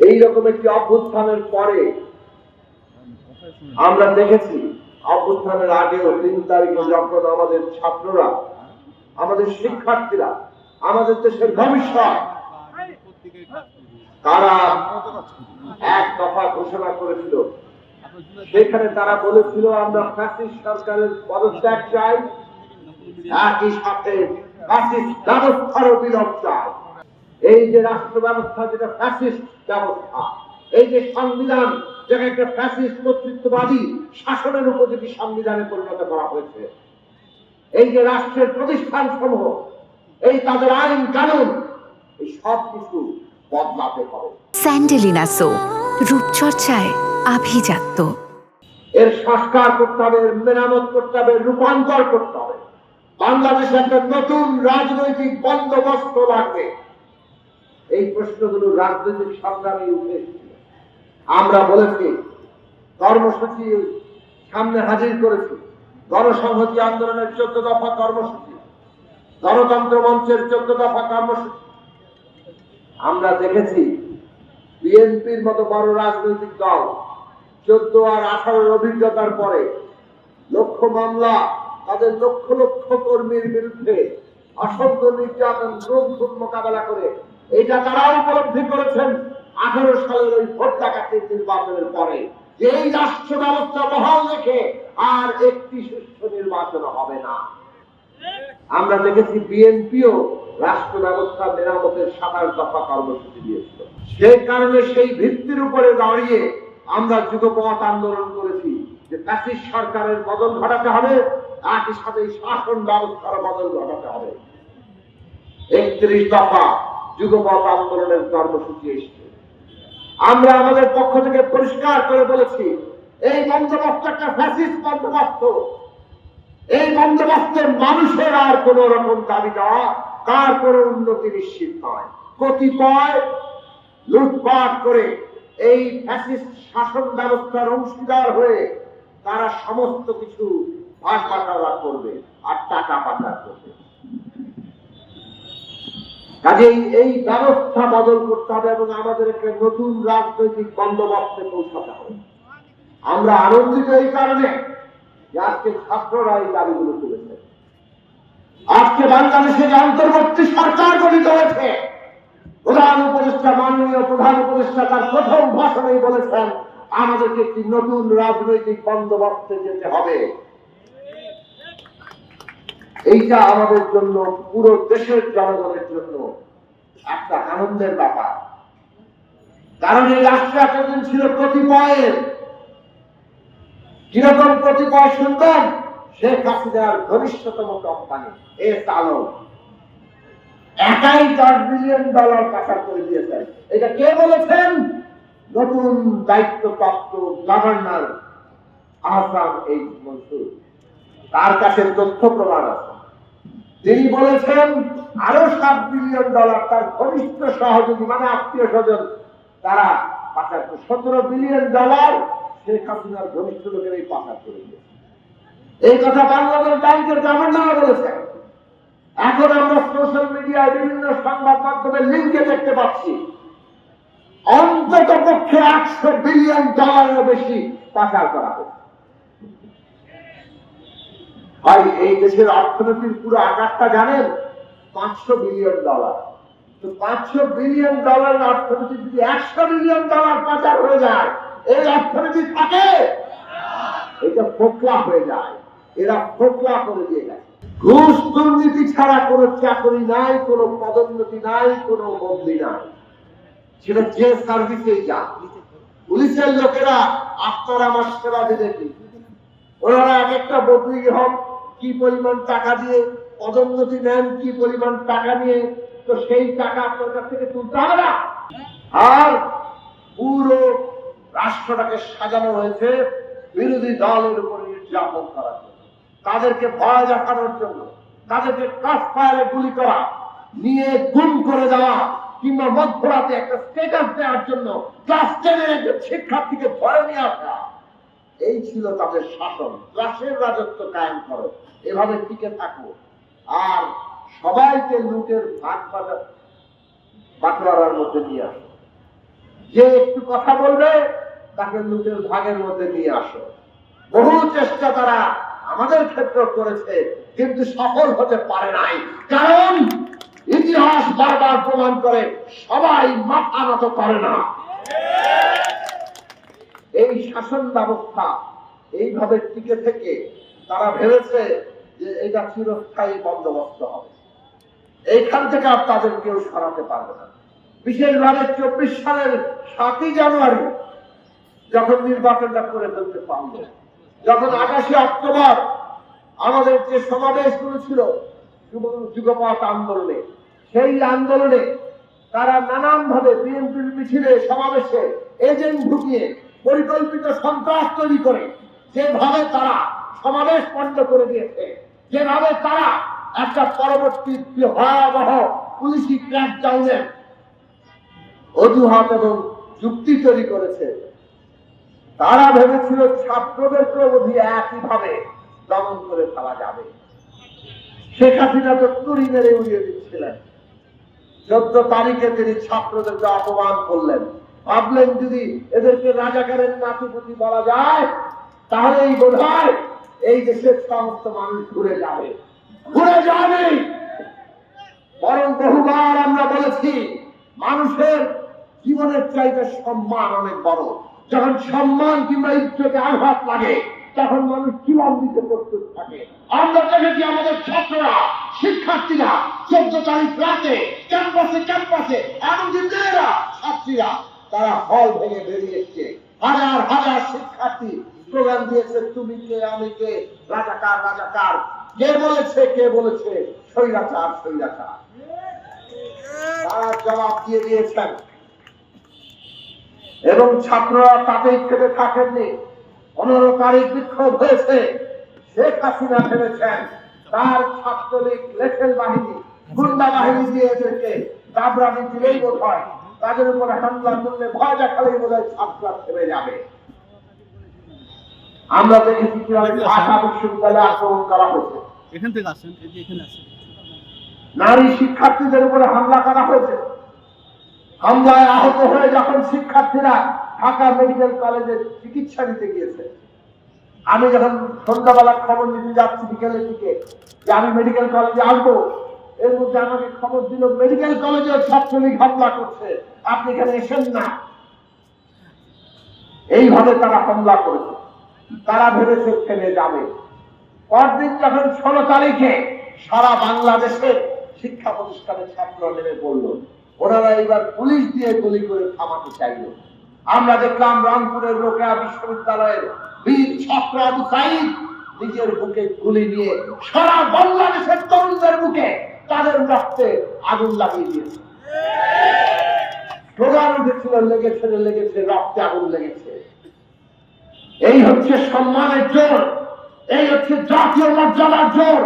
এইরকম একটি অভ্যুত্থানের পরে আমরা দেখেছি, অভ্যুত্থানের আগেও ৩ তারিখে যখন আমাদের ছাত্ররা, আমাদের শিক্ষার্থীরা, আমাদের দেশের ভবিষ্যৎ, তারা এক দফা ঘোষণা করেছিল। সেখানে তারা বলেছিল আমরা ফ্যাসিস্ট সরকারের পদত্যাগ চাই, একই সাথে ফ্যাসিস্ট ব্যবস্থারও বিলোপ চাই। এই যে রাষ্ট্র ব্যবস্থা, যেটা ফ্যাসিস্ট ব্যবস্থা, এই যে সংবিধান, যেটা একটা ফ্যাসিস্ট কর্তৃত্ববাদী শাসনের উপযোগী সংবিধানে পরিণত করা হয়েছে, এই যে রাষ্ট্রের প্রতিষ্ঠান সমূহ, এই তাদের আইন কানুন, এই সব কিছু বদলাতে হবে। স্যান্ডেলিনা সো, রূপচর্চায় আভিজাত্য। এর সংস্কার করতে হবে, মেরামত করতে হবে, রূপান্তর করতে হবে। বাংলাদেশে একটা নতুন রাজনৈতিক বন্দোবস্ত লাগবে। এই প্রশ্নগুলো রাজনৈতিক সংগ্রামে উঠে এসেছিল। আমরা বলেছি, কর্মসূচি সামনে হাজির করেছি, গণসংহতি আন্দোলনের 14 দফা কর্মসূচি, গণতন্ত্র মঞ্চের 14 দফা কর্মসূচি। আমরা দেখেছি বিএনপির মতো বড় রাজনৈতিক দল 14 আর 18 অভিজ্ঞতার পরে লক্ষ মামলা, তাদের লক্ষ লক্ষ কর্মীর বিরুদ্ধে অসংখ্য নির্যাতন, গুম মোকাবেলা করে এটা তারা উপলব্ধি করেছেন 18 সালের ওই ভোট ডাকাতির নির্বাচনের পরে, যে এই রাষ্ট্র ব্যবস্থা বহাল রেখে আর একটি সুষ্ঠু নির্বাচন হবে না। আমরা দেখেছি বিএনপিও রাষ্ট্র ব্যবস্থা মেরামতের 27 দফা কর্মসূচি দিয়েছিল। সেই কারণে সেই ভিত্তির উপরে দাঁড়িয়ে আমরা যুগপৎ আন্দোলন করেছি যে ফ্যাসিস্ট সরকারের বদল ঘটাতে হবে, একই সাথে শাসন ব্যবস্থার বদল ঘটাতে হবে। 31 দফা যুগপৎ আন্দোলনের কর্মসূচি এসেছে। আমরা আমাদের পক্ষ থেকে পরিষ্কার করে বলেছি, এই বন্দোবস্ত একটা ফ্যাসিস্ট বন্দোবস্ত। এই বন্দোবস্তের মানুষের আর কোন রকম দাবি দেওয়া, তার কোন উন্নতি নিশ্চিত নয়। কতিপয় লুটপাট করে এই ফ্যাসিস্ট শাসন ব্যবস্থার অংশীদার হয়ে তারা সমস্ত কিছু ভাগ বাটোয়ারা করবে আর টাকা পাচার করবে। কাজেই এই ব্যবস্থা বদল করতে হবে এবং আমাদের একটা নতুন রাজনৈতিক বন্দোবস্তে পৌঁছাতে হবে। আমরা আনন্দিত এই কারণে যে আজকে ছাত্ররা এই দাবিগুলো তুলেছে। আজকে বাংলাদেশে যে অন্তর্বর্তী সরকার গঠিত হয়েছে, প্রধান উপদেষ্টা, মাননীয় প্রধান উপদেষ্টা তার প্রথম ভাষণেই বলেছেন আমাদেরকে একটি নতুন রাজনৈতিক বন্দোবস্তে যেতে হবে। এইটা আমাদের জন্য, পুরো দেশের জনগণের জন্য একটা আনন্দের ব্যাপার। কারণ এই রাষ্ট্র এতদিন ছিল কতিপয়ের। কিরকম কতিপয় শুনবেন? শেখ হাসিনার ঘনিষ্ঠতম কোম্পানি আলম একাই $10 বিলিয়ন পাচার করে দিয়েছেন। এটা কে বলেছেন? নতুন দায়িত্বপ্রাপ্ত গভর্নর আহসান এইচ মনসুর। তার কাছে তথ্য প্রমাণ আছে। তিনি বলেছেন আরো $7 বিলিয়ন তার ঘনিষ্ঠ সহযোগী, মানে আত্মীয় স্বজন, তারা পাচার করে। $17 বিলিয়ন শেখ হাসিনার ঘনিষ্ঠ লোকের এই পাচার করে দিয়েছে। এই কথা বাংলাদেশ ব্যাংকের গভর্নর বলেছেন। এখন আমরা সোশ্যাল মিডিয়ায় বিভিন্ন সংবাদ মাধ্যমে লিঙ্কে দেখতে পাচ্ছি অন্তত পক্ষে $100 বিলিয়ন বেশি পাচার করা হয়েছে। ভাই, এই দেশের অর্থনীতির পুরো আকারটা জানেন? $500 বিলিয়ন। তো $500 বিলিয়ন অর্থনীতি যদি $100 বিলিয়ন পাচার হয়ে যায়, এই অর্থনীতি থাকে? এটা ফোকলা হয়ে যায়। এরা ফোকলা করে দিয়ে গেছে। ঘুষ দুর্নীতি ছাড়া কোনো চাকরি নাই, কোনো পদোন্নতি নাই, কোনো বদলি নাই। সেটা যে সার্ভিসেই যাক। পুলিশের লোকেরা আপনার আমার সেবা দিলে কি, ওনারা এক একটা বদলি হন কি পরিমাণ টাকা দিয়ে, পদোন্নতি নেন কি পরিমাণ টাকা নিয়ে, তো সেই টাকা আপনার কাছ থেকে তুলতে হবে না। আর পুরো রাষ্ট্রটাকে সাজানো হয়েছে বিরোধী দলের উপর নির্যাতন করার জন্য, তাদেরকে ভয় দেখানোর জন্য, তাদেরকে ক্রস ফায়ারে গুলি করা, নিয়ে গুম করে দেওয়া, কিংবা মধ্যরাতে একটা স্ট্যাটাস দেওয়ার জন্য ক্লাস 10-এর একজন শিক্ষার্থীকে ধরে নিয়ে আসা। এই ছিল তাদের শাসন। ক্লাসের রাজত্ব কায়েম করো, এভাবে টিকে থাকো, আর সবাইকে লুটের ভাগ বাটোয়ারার মধ্যে নিয়ে আসো। যে একটু কথা বলবে তাকে লুটের ভাগের মধ্যে নিয়ে আসো। বহু চেষ্টা তারা আমাদের ক্ষেত্রে করেছে, কিন্তু সফল হতে পারে নাই। কারণ ইতিহাস বারবার প্রমাণ করে সবাই মাথা নত করে না। এই শাসন ব্যবস্থা এইভাবে টিকে থেকে তারা ভেবেছে যে এটা চিরস্থায়ী বন্দোবস্ত হবে, এইখান থেকে আর তাদের কেউ সরাতে পারবে না। বিশেষভাবে 24 সালের 7ই জানুয়ারি যখন নির্বাচনটা করে ফেলতে পারল, যখন 28 অক্টোবর আমাদের যে সমাবেশগুলো ছিল যুগপৎ আন্দোলনে, সেই আন্দোলনে তারা নানানভাবে বিএনপির মিছিলে সমাবেশে এজেন্ট ঢুকিয়ে পরিকল্পিত সন্ত্রাস তৈরি করে যেভাবে তারা সমাবেশ বন্ধ করে দিয়েছে, যেভাবে তারা একটা পরবর্তী ভয়াবহ পুলিশি ক্র্যাকডাউনের অজুহাত এবং যুক্তি তৈরি করেছে, তারা ভেবেছিল ছাত্রদেরকে অবধি একইভাবে দমন করে ফেলা যাবে। শেখ হাসিনা তো তুড়ি মেরে উড়িয়ে দিচ্ছিলেন। 14 তারিখে তিনি ছাত্রদেরকে অপমান করলেন, ভাবলেন যদি এদেরকে রাজাকারের নাতিপুতি বলা যায় তাহলেই বোধহয় এই দেশের সমস্ত মানুষ ঘুরে যাবে। বরং বহুবার আমরা বলেছি মানুষের জীবনের চাইতে সম্মান অনেক বড়। যখন সম্মান কিংবা ইজ্জতে আঘাত লাগে তখন মানুষ জীবন দিতে প্রস্তুত থাকে। আমরা দেখেছি আমাদের ছাত্ররা, শিক্ষার্থীরা 14 তারিখ রাতে ক্যাম্পাসে এমনকি মেয়েরা, ছাত্রীরা তারা হল ভেঙে বেরিয়ে এসছে। হাজার হাজার শিক্ষার্থী স্লোগান দিয়েছে, তুমি কে আমি কে, রাজাকার রাজাকার। কে বলেছে স্বৈরাচার স্বৈরাচার। তারা জবাব দিয়ে দিয়েছেন এবং ছাত্ররা তাতেই খেতে থাকেননি। 15 তারিখ বিক্ষোভ হয়েছে। শেখ হাসিনা ভেবেছেন তার ছাত্রলীগ লেখেল বাহিনী, গুন্ডা বাহিনী দিয়ে এদেরকে দাবরানি দিলেই বোধ হয়, তাদের উপর হামলা করলে ভয় দেখালেই বোধ হয় ছাত্ররা থেমে যাবে। আমরা দেখেছি কিভাবে ঢাকা বিশ্ববিদ্যালয়ে আক্রমণ করা হয়েছে, এখান থেকে আসেন, এখানে আসেন, নারী শিক্ষার্থীদের উপরে হামলা করা হয়েছে। হামলায় আহত হয়ে যখন শিক্ষার্থীরা ঢাকা মেডিকেল কলেজে চিকিৎসা নিতে গিয়েছে, আমি যখন সন্ধ্যাবেলা খবর নিতে যাচ্ছি বিকেলের দিকে যে আমি মেডিকেল কলেজে আসবো, এর মধ্যে আমাকে খবর দিল মেডিকেল কলেজে ছাত্রলীগ হামলা করছে, আপনি এখানে এসেন না। এইভাবে তারা হামলা করেছে। তারা ভেবেছে থেমে যাবে। পরদিন যখন 16 তারিখে সারা বাংলাদেশের শিক্ষা প্রতিষ্ঠানের ছাত্র নেমে পড়ল, ওনারা এবার পুলিশ দিয়ে গুলি করে থামাতে চাইল। আমরা দেখলাম রংপুরের রোকেয়া বিশ্ববিদ্যালয়ের বীর ছাত্র আবু সাঈদ নিজের বুকে গুলি নিয়ে সারা বাংলাদেশের তরুণদের বুকে তাদের রক্তে আগুন লাগিয়ে দিয়েছে। স্লোগান উঠেছিল, লেগেছে রক্তে আগুন লেগেছে। এই হচ্ছে সম্মানের জোর, এই হচ্ছে জাতীয় মর্যাদার জোর।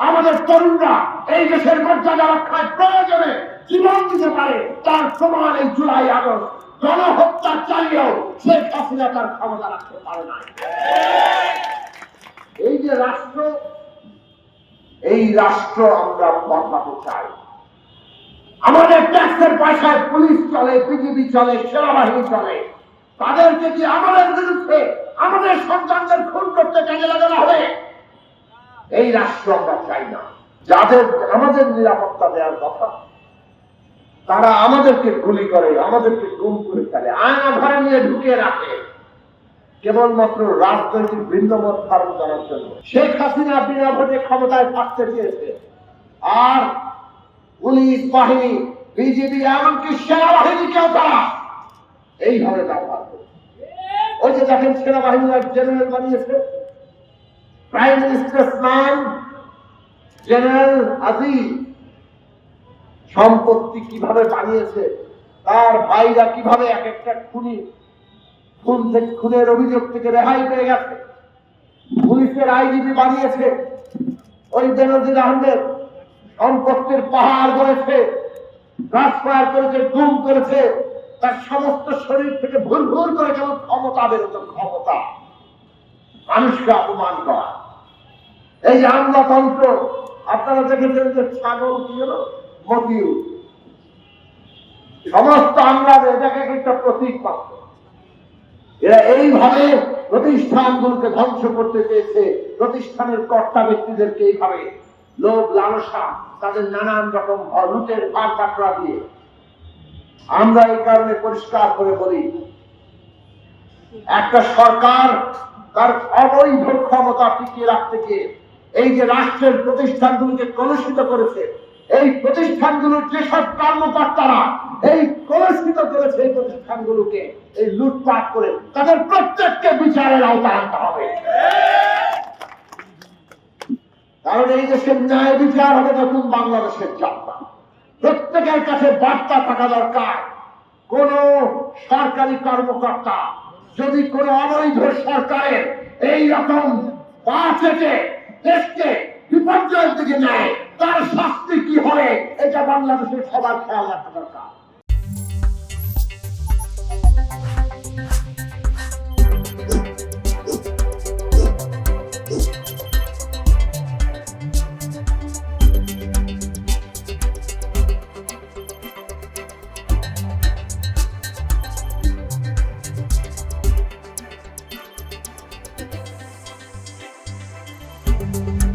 আমাদের তরুণরা এই দেশের মর্যাদা রক্ষায় প্রয়োজনে জীবন দিতে পারে, তার প্রমাণ এই জুলাই আগস্ট। গণহত্যা চালিয়েও শেখ হাসিনা তার ক্ষমতা রাখতে পারে না। এই যে রাষ্ট্র, এই রাষ্ট্র আমরা বদলাতে চাই। আমাদের ট্যাক্সের পয়সায় পুলিশ চলে, বিজিবি চলে, সেনাবাহিনী চলে। তাদেরকে কি আমাদের বিরুদ্ধে আমাদের সন্তানদের খুন করতে কাজে লাগানো হবে? এই রাষ্ট্র আমরা চাই না। যাদের আমাদের নিরাপত্তা দেওয়ার কথা, তারা আমাদেরকে গুলি করে, আমাদেরকে গুম করে ফেলে, আয়না ঘরে নিয়ে ঢুকিয়ে রাখে, কেবলমাত্র রাজনৈতিক ভিন্নমত ধারণ করার জন্য। শেখ হাসিনা বিনা ভোটে ক্ষমতায় থাকতে চেয়েছে, আর পুলিশ বাহিনী, বিজিবি, এমনকি সেনাবাহিনীকেও তারা এইভাবে ব্যবহার করে। ওই যে দেখেন সেনাবাহিনী জেনারেল বানিয়েছে, প্রাইম মিনিস্টার নাম জেনারেল আজিজ। সম্পত্তি কিভাবে বানিয়েছে, তার ভাইরা কিভাবে এক একটা খুনের অভিযোগ থেকে রেহাই পেয়ে গেছে। পুলিশের আইজিপি বানিয়েছে ওই বেনজির আহমেদ। সম্পত্তির পাহাড় গড়েছে, ট্রান্সফার করেছে, গুম করেছে, তার সমস্ত শরীর থেকে ভুল করে কেমন ক্ষমতা বেরোত, ক্ষমতা মানুষকে অপমান করা। এই যে আমলাতন্ত্র, আপনারা দেখেছেন যে ছাগল কি হলো, মতিউর। সমস্ত আমলাদের এটাকে একটা প্রতীক মাত্র। এরা এইভাবে প্রতিষ্ঠানগুলোকে ধ্বংস করতে চেয়েছে, প্রতিষ্ঠানের কর্তা ব্যক্তিদেরকে এইভাবে লোভ লালসা, তাদের নানান রকম লুটের ভাগ বাটরা দিয়ে। আমরা এই কারণে পরিষ্কার করে বলি, একটা সরকার তার অবৈধ ক্ষমতা টিকিয়ে রাখতে গিয়ে এই যে রাষ্ট্রের প্রতিষ্ঠানগুলোকে কলুষিত করেছে, এই প্রতিষ্ঠানগুলোর যেসব কর্মকর্তারা এই কলুষিত করেছে এই প্রতিষ্ঠানগুলোকে, এই লুটপাট করে তাদের প্রত্যেককে বিচারের আওতায় আনতে হবে। কারণ এই দেশের ন্যায় বিচার হবে নতুন বাংলাদেশের যাত্রা। প্রত্যেকের কাছে বার্তা থাকা দরকার, কোন সরকারি কর্মকর্তা যদি কোন অবৈধ সরকারের এই রকম পা চেটে দেশকে বিপর্যয়ের দিকে নেয়, তার শাস্তি কি হবে এটা বাংলাদেশের সবার খেয়াল রাখা দরকার। Thank you.